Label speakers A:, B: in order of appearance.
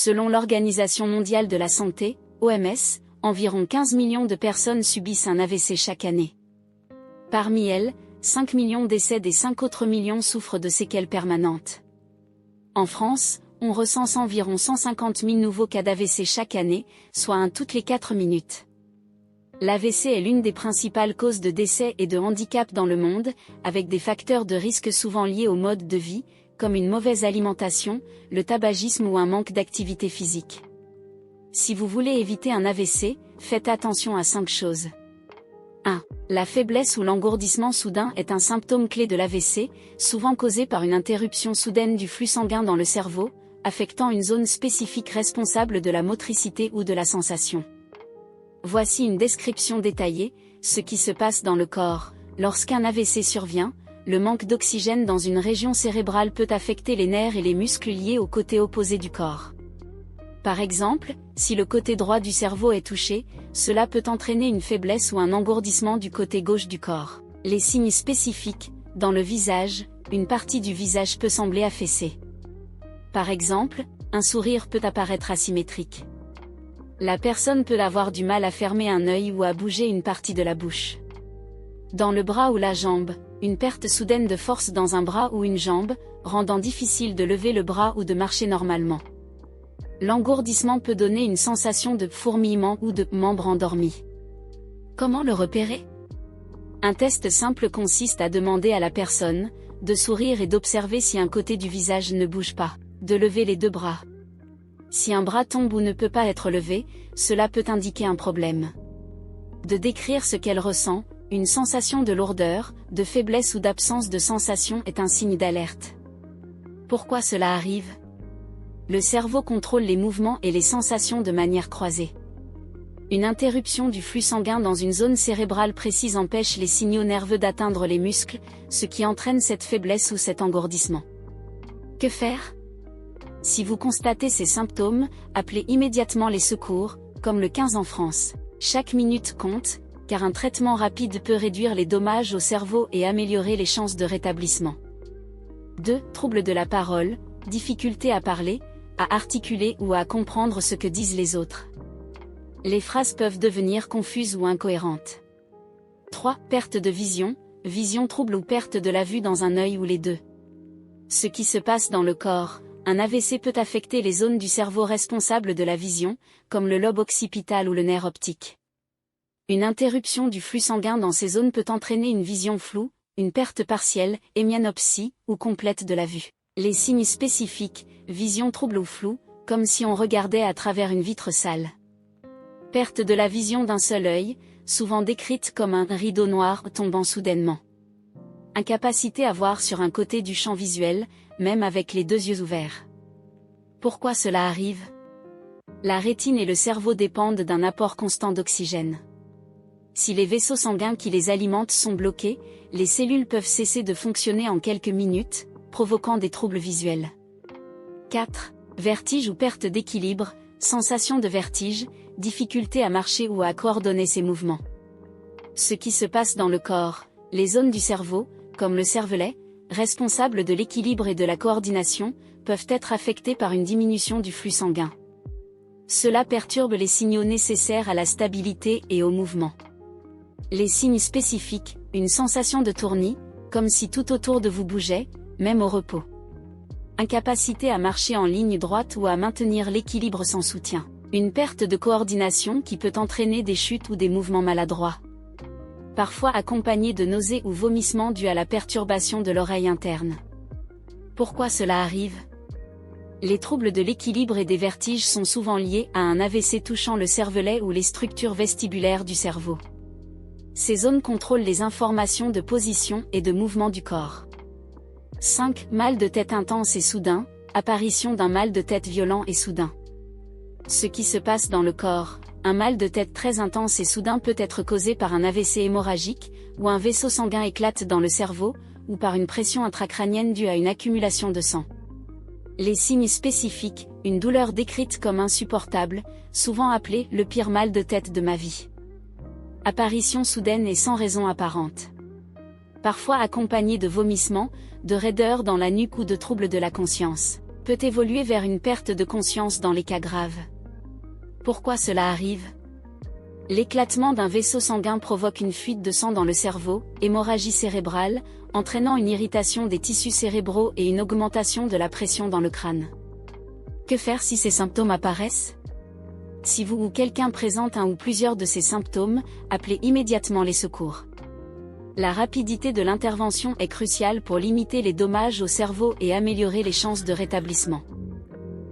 A: Selon l'Organisation mondiale de la santé, OMS, environ 15 millions de personnes subissent un AVC chaque année. Parmi elles, 5 millions décèdent et 5 autres millions souffrent de séquelles permanentes. En France, on recense environ 150 000 nouveaux cas d'AVC chaque année, soit un toutes les 4 minutes. L'AVC est l'une des principales causes de décès et de handicap dans le monde, avec des facteurs de risque souvent liés au mode de vie, comme une mauvaise alimentation, le tabagisme ou un manque d'activité physique. Si vous voulez éviter un AVC, faites attention à 5 choses. 1. La faiblesse ou l'engourdissement soudain est un symptôme clé de l'AVC, souvent causé par une interruption soudaine du flux sanguin dans le cerveau, affectant une zone spécifique responsable de la motricité ou de la sensation. Voici une description détaillée, ce qui se passe dans le corps. Lorsqu'un AVC survient, le manque d'oxygène dans une région cérébrale peut affecter les nerfs et les muscles liés au côté opposé du corps. Par exemple, si le côté droit du cerveau est touché, cela peut entraîner une faiblesse ou un engourdissement du côté gauche du corps. Les signes spécifiques, dans le visage, une partie du visage peut sembler affaissée. Par exemple, un sourire peut apparaître asymétrique. La personne peut avoir du mal à fermer un œil ou à bouger une partie de la bouche. Dans le bras ou la jambe, une perte soudaine de force dans un bras ou une jambe, rendant difficile de lever le bras ou de marcher normalement. L'engourdissement peut donner une sensation de fourmillement ou de membre endormi. Comment le repérer? Un test simple consiste à demander à la personne de sourire et d'observer si un côté du visage ne bouge pas, de lever les 2 bras. Si un bras tombe ou ne peut pas être levé, cela peut indiquer un problème. De décrire ce qu'elle ressent, une sensation de lourdeur, de faiblesse ou d'absence de sensation est un signe d'alerte. Pourquoi cela arrive? Le cerveau contrôle les mouvements et les sensations de manière croisée. Une interruption du flux sanguin dans une zone cérébrale précise empêche les signaux nerveux d'atteindre les muscles, ce qui entraîne cette faiblesse ou cet engourdissement. Que faire? Si vous constatez ces symptômes, appelez immédiatement les secours, comme le 15 en France. Chaque minute compte, car un traitement rapide peut réduire les dommages au cerveau et améliorer les chances de rétablissement. 2. Troubles de la parole, difficulté à parler, à articuler ou à comprendre ce que disent les autres. Les phrases peuvent devenir confuses ou incohérentes. 3. Perte de vision, vision trouble ou perte de la vue dans un œil ou les 2. Ce qui se passe dans le corps. Un AVC peut affecter les zones du cerveau responsables de la vision, comme le lobe occipital ou le nerf optique. Une interruption du flux sanguin dans ces zones peut entraîner une vision floue, une perte partielle, hémianopsie, ou complète de la vue. Les signes spécifiques, vision trouble ou floue, comme si on regardait à travers une vitre sale. Perte de la vision d'un seul œil, souvent décrite comme un rideau noir tombant soudainement. Incapacité à voir sur un côté du champ visuel, même avec les 2 yeux ouverts. Pourquoi cela arrive? La rétine et le cerveau dépendent d'un apport constant d'oxygène. Si les vaisseaux sanguins qui les alimentent sont bloqués, les cellules peuvent cesser de fonctionner en quelques minutes, provoquant des troubles visuels. 4. Vertige ou perte d'équilibre, sensation de vertige, difficulté à marcher ou à coordonner ses mouvements. Ce qui se passe dans le corps, les zones du cerveau, comme le cervelet, responsables de l'équilibre et de la coordination, peuvent être affectées par une diminution du flux sanguin. Cela perturbe les signaux nécessaires à la stabilité et au mouvement. Les signes spécifiques, une sensation de tournis, comme si tout autour de vous bougeait, même au repos. Incapacité à marcher en ligne droite ou à maintenir l'équilibre sans soutien. Une perte de coordination qui peut entraîner des chutes ou des mouvements maladroits. Parfois accompagnés de nausées ou vomissements dus à la perturbation de l'oreille interne. Pourquoi cela arrive? Les troubles de l'équilibre et des vertiges sont souvent liés à un AVC touchant le cervelet ou les structures vestibulaires du cerveau. Ces zones contrôlent les informations de position et de mouvement du corps. 5. Mal de tête intense et soudain, apparition d'un mal de tête violent et soudain. Ce qui se passe dans le corps, un mal de tête très intense et soudain peut être causé par un AVC hémorragique, ou un vaisseau sanguin éclate dans le cerveau, ou par une pression intracrânienne due à une accumulation de sang. Les signes spécifiques, une douleur décrite comme insupportable, souvent appelée le pire mal de tête de ma vie. Apparition soudaine et sans raison apparente. Parfois accompagnée de vomissements, de raideur dans la nuque ou de troubles de la conscience. peut évoluer vers une perte de conscience dans les cas graves. Pourquoi cela arrive? L'éclatement d'un vaisseau sanguin provoque une fuite de sang dans le cerveau, hémorragie cérébrale, entraînant une irritation des tissus cérébraux et une augmentation de la pression dans le crâne. Que faire si ces symptômes apparaissent? Si vous ou quelqu'un présente un ou plusieurs de ces symptômes, appelez immédiatement les secours. La rapidité de l'intervention est cruciale pour limiter les dommages au cerveau et améliorer les chances de rétablissement.